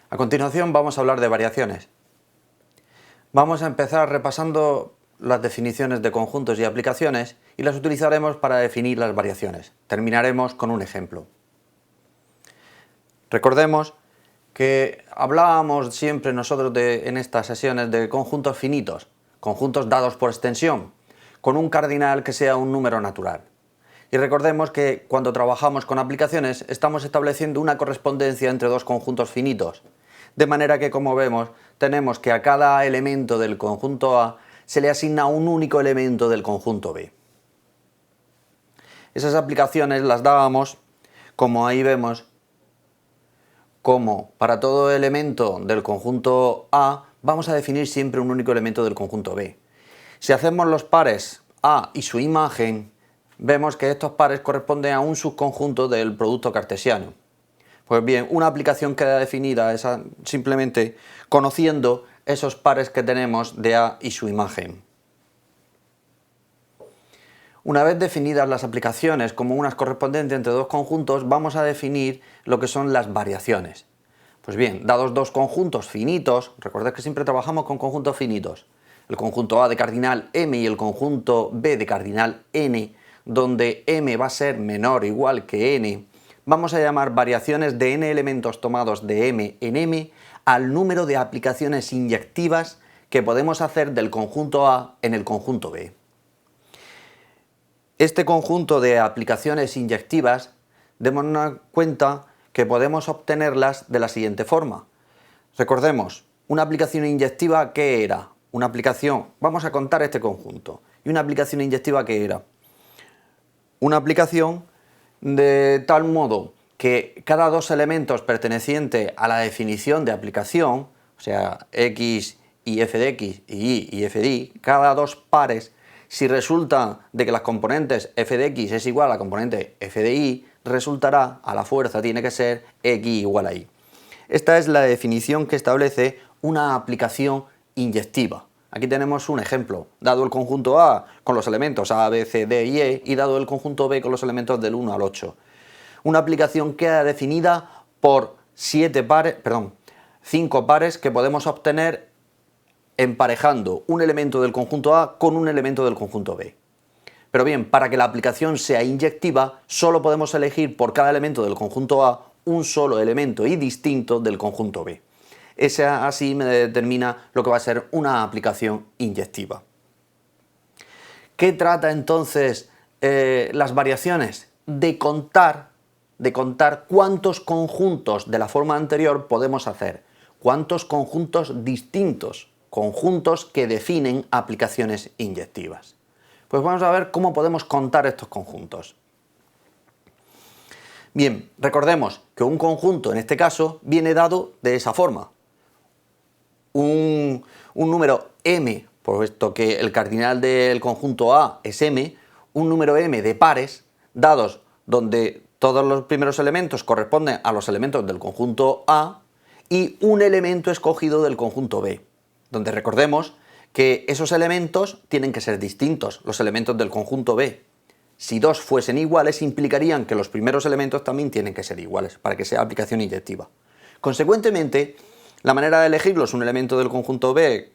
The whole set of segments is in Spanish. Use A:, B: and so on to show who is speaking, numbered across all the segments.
A: A continuación vamos a hablar de variaciones. Vamos a empezar repasando las definiciones de conjuntos y aplicaciones y las utilizaremos para definir las variaciones. Terminaremos con un ejemplo. Recordemos que hablábamos siempre nosotros en estas sesiones de conjuntos finitos, conjuntos dados por extensión, con un cardinal que sea un número natural. Y recordemos que cuando trabajamos con aplicaciones estamos estableciendo una correspondencia entre dos conjuntos finitos, de manera que, como vemos, tenemos que a cada elemento del conjunto A se le asigna un único elemento del conjunto B. Esas aplicaciones las dábamos, como ahí vemos, como para todo elemento del conjunto A vamos a definir siempre un único elemento del conjunto B. Si hacemos los pares A y su imagen, vemos que estos pares corresponden a un subconjunto del producto cartesiano. Pues bien, una aplicación queda definida simplemente conociendo esos pares que tenemos de A y su imagen. Una vez definidas las aplicaciones como unas correspondientes entre dos conjuntos, vamos a definir lo que son las variaciones. Pues bien, dados dos conjuntos finitos, recordad que siempre trabajamos con conjuntos finitos, el conjunto A de cardinal M y el conjunto B de cardinal N, donde M va a ser menor o igual que N, vamos a llamar variaciones de n elementos tomados de M en M al número de aplicaciones inyectivas que podemos hacer del conjunto A en el conjunto B. Este conjunto de aplicaciones inyectivas, démonos cuenta que podemos obtenerlas de la siguiente forma. Recordemos, una aplicación inyectiva, ¿qué era? Una aplicación, vamos a contar este conjunto, y una aplicación inyectiva, ¿qué era? Una aplicación de tal modo que cada dos elementos pertenecientes a la definición de aplicación, o sea, x y f de x y y f de y, cada dos pares, si resulta de que las componentes f de x es igual a la componente f de y, resultará, a la fuerza tiene que ser x igual a y. Esta es la definición que establece una aplicación inyectiva. Aquí tenemos un ejemplo, dado el conjunto A con los elementos A, B, C, D y E y dado el conjunto B con los elementos del 1 al 8. Una aplicación queda definida por 5 pares que podemos obtener emparejando un elemento del conjunto A con un elemento del conjunto B. Pero bien, para que la aplicación sea inyectiva, solo podemos elegir por cada elemento del conjunto A un solo elemento y distinto del conjunto B. Esa así me determina lo que va a ser una aplicación inyectiva. ¿Qué trata entonces las variaciones? De contar cuántos conjuntos de la forma anterior podemos hacer, cuántos conjuntos distintos, conjuntos que definen aplicaciones inyectivas. Pues vamos a ver cómo podemos contar estos conjuntos. Bien, recordemos que un conjunto en este caso viene dado de esa forma. Un número m, puesto que el cardinal del conjunto A es m, un número m de pares dados donde todos los primeros elementos corresponden a los elementos del conjunto A y un elemento escogido del conjunto B, donde recordemos que esos elementos tienen que ser distintos, los elementos del conjunto B. Si dos fuesen iguales, implicarían que los primeros elementos también tienen que ser iguales, para que sea aplicación inyectiva. Consecuentemente, la manera de elegirlos, un elemento del conjunto B,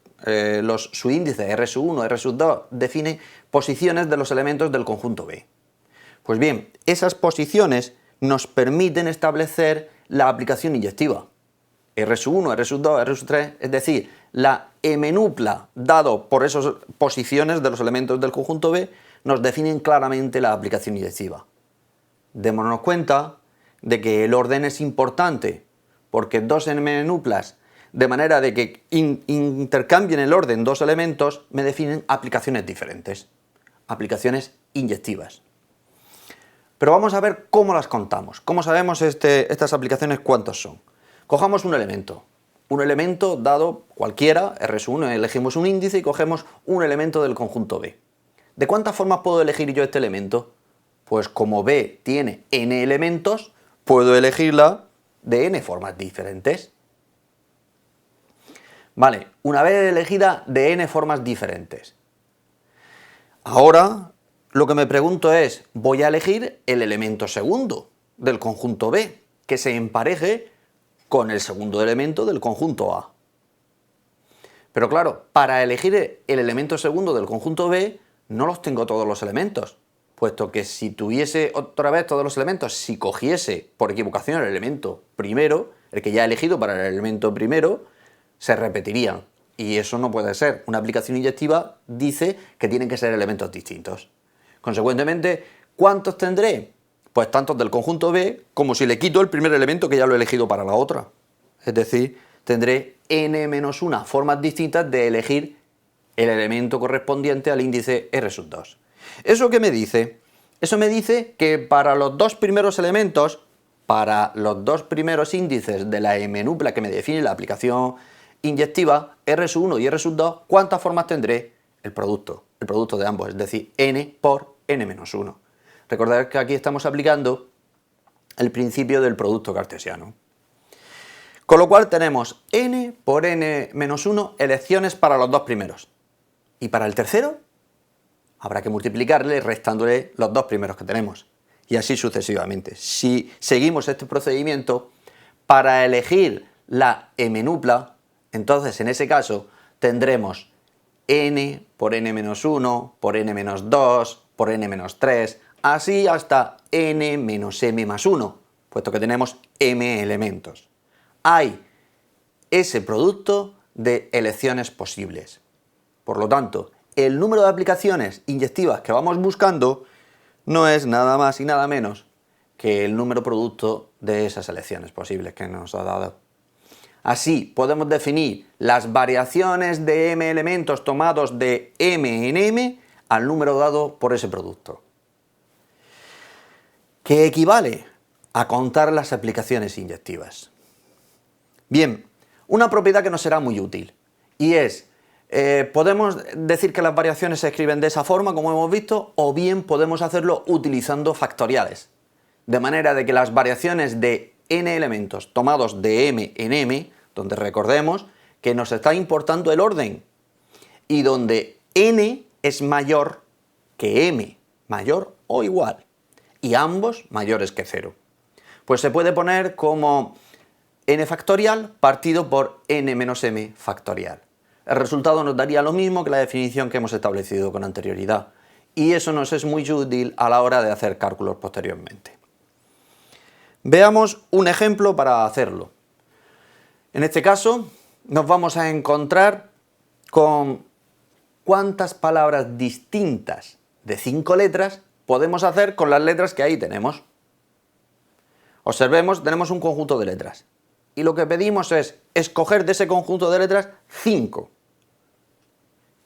A: su índice R1, R2, define posiciones de los elementos del conjunto B. Pues bien, esas posiciones nos permiten establecer la aplicación inyectiva. R1, R2, R3, es decir, la m-nupla dado por esas posiciones de los elementos del conjunto B nos definen claramente la aplicación inyectiva. Démonos cuenta de que el orden es importante, porque dos m-nuplas, de manera de que intercambien el orden dos elementos, me definen aplicaciones diferentes, aplicaciones inyectivas. Pero vamos a ver cómo las contamos, cómo sabemos estas aplicaciones cuántos son. Cojamos un elemento dado cualquiera, R1, elegimos un índice y cogemos un elemento del conjunto B. ¿De cuántas formas puedo elegir yo este elemento? Pues como B tiene n elementos, puedo elegirla de n formas diferentes. Vale, una vez elegida de n formas diferentes. Ahora lo que me pregunto es, voy a elegir el elemento segundo del conjunto B, que se empareje con el segundo elemento del conjunto A. Pero claro, para elegir el elemento segundo del conjunto B, no los tengo todos los elementos, puesto que si tuviese otra vez todos los elementos, si cogiese por equivocación el elemento primero, el que ya he elegido para el elemento primero, se repetirían. Y eso no puede ser. Una aplicación inyectiva dice que tienen que ser elementos distintos. Consecuentemente, ¿cuántos tendré? Pues tantos del conjunto B como si le quito el primer elemento que ya lo he elegido para la otra. Es decir, tendré n-1 formas distintas de elegir el elemento correspondiente al índice R2. ¿Eso qué me dice? Eso me dice que para los dos primeros elementos, para los dos primeros índices de la M-nupla que me define la aplicación inyectiva, R1 y R2, ¿cuántas formas tendré? El producto de ambos, es decir, n por n-1. Recordad que aquí estamos aplicando el principio del producto cartesiano. Con lo cual tenemos n por n-1 elecciones para los dos primeros. Y para el tercero, habrá que multiplicarle restándole los dos primeros que tenemos. Y así sucesivamente. Si seguimos este procedimiento, para elegir la m-nupla, entonces en ese caso tendremos n por n-1, por n-2, por n-3, así hasta n menos m más 1, puesto que tenemos m elementos. Hay ese producto de elecciones posibles. Por lo tanto, el número de aplicaciones inyectivas que vamos buscando no es nada más y nada menos que el número producto de esas elecciones posibles que nos ha dado. Así podemos definir las variaciones de m elementos tomados de m en m al número dado por ese producto, que equivale a contar las aplicaciones inyectivas. Bien, una propiedad que nos será muy útil, y es, podemos decir que las variaciones se escriben de esa forma, como hemos visto, o bien podemos hacerlo utilizando factoriales, de manera de que las variaciones de n elementos tomados de m en m, donde recordemos que nos está importando el orden, y donde n es mayor que m, mayor o igual, y ambos mayores que 0. Pues se puede poner como n factorial partido por n menos m factorial. El resultado nos daría lo mismo que la definición que hemos establecido con anterioridad, y eso nos es muy útil a la hora de hacer cálculos posteriormente. Veamos un ejemplo para hacerlo. En este caso nos vamos a encontrar con cuántas palabras distintas de 5 letras podemos hacer con las letras que ahí tenemos. Observemos, tenemos un conjunto de letras y lo que pedimos es escoger de ese conjunto de letras 5.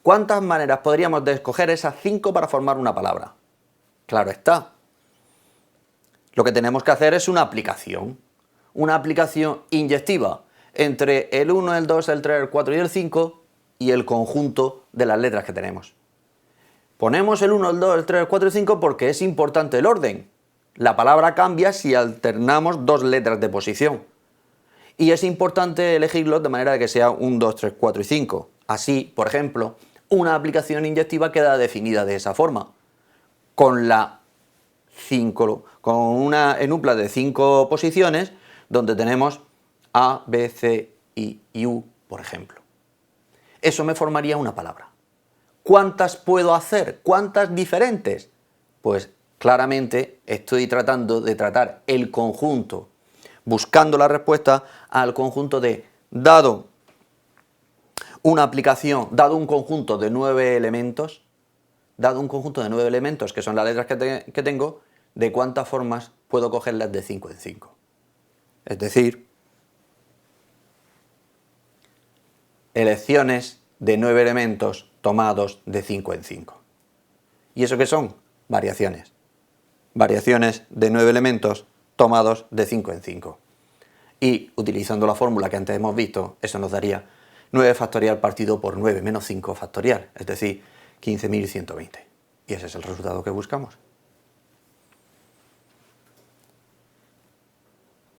A: ¿Cuántas maneras podríamos de escoger esas 5 para formar una palabra? Claro está. Lo que tenemos que hacer es una aplicación inyectiva entre el 1, el 2, el 3, el 4 y el 5 y el conjunto de las letras que tenemos. Ponemos el 1, el 2, el 3, el 4 y el 5 porque es importante el orden. La palabra cambia si alternamos dos letras de posición. Y es importante elegirlos de manera que sea 1, 2, 3, 4 y 5. Así, por ejemplo, una aplicación inyectiva queda definida de esa forma, con una enupla de 5 posiciones donde tenemos A, B, C, I y U, por ejemplo. Eso me formaría una palabra. ¿Cuántas puedo hacer? ¿Cuántas diferentes? Pues claramente estoy tratando de tratar el conjunto, buscando la respuesta al conjunto de, dado una aplicación, dado un conjunto de 9 elementos, que son las letras que tengo, de cuántas formas puedo cogerlas de 5 en 5. Es decir, elecciones de 9 elementos tomados de 5 en 5. ¿Y eso qué son? Variaciones. Variaciones de 9 elementos tomados de 5 en 5. Y utilizando la fórmula que antes hemos visto, eso nos daría 9 factorial partido por 9 menos 5 factorial, es decir, 15.120. Y ese es el resultado que buscamos.